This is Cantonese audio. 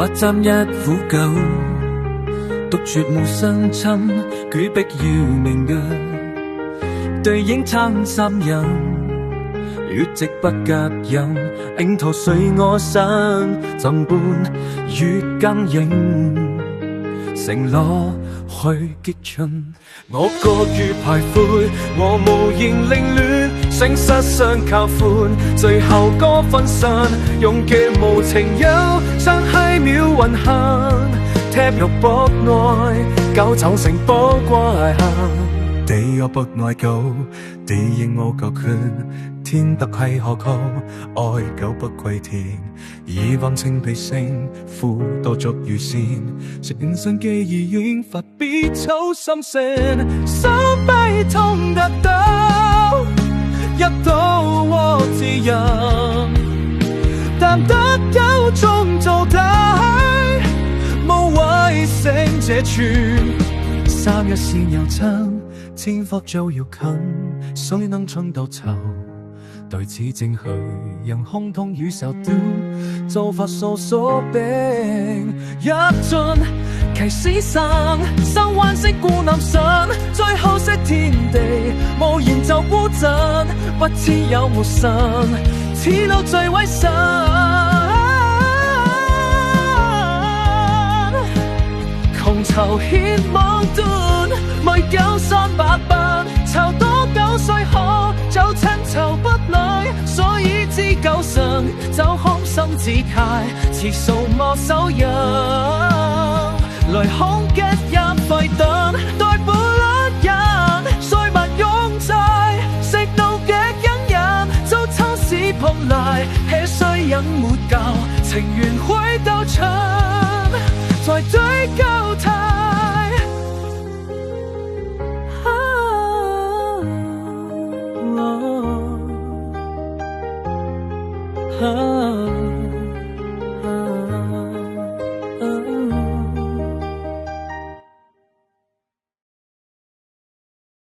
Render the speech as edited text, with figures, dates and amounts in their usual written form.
或站一苦狗，獨絕無相親，舉壁要命嘅對影撐三人，劣跡不隔音，影圖隨我身，怎般越更影，承諾去激進。我過於排悔，我無言凌亂，聲失相靠歡，最後歌分散，用嘅無情友，像虛渺運行，貼入博愛，狗走成寶怪行。地我不愛狗，地應我夠權，天得係何求？愛狗不歸田，以往情被勝負多足如線，人生既已遠發必抽心聲，手臂痛得到一刀和自由，但得夠鐘做底，無謂勝這串，三日線又親。千佛就要近，誰能衝到頭？對此正去，讓空痛與受斷，做法數所病一盡，其死生生還是顧男神，最後惜天地，無言就孤枕，不知有無神，此路最委身。窮愁顯網斷，每九三八八，籌多9歲可就趁籌不來，所以知九神就空心自戒，似數莫手印，來恐擊一費等，待不甩人，歲物擁擠，食到極隱忍，就趁時碰來，吃衰忍沒夠，情願會鬥場。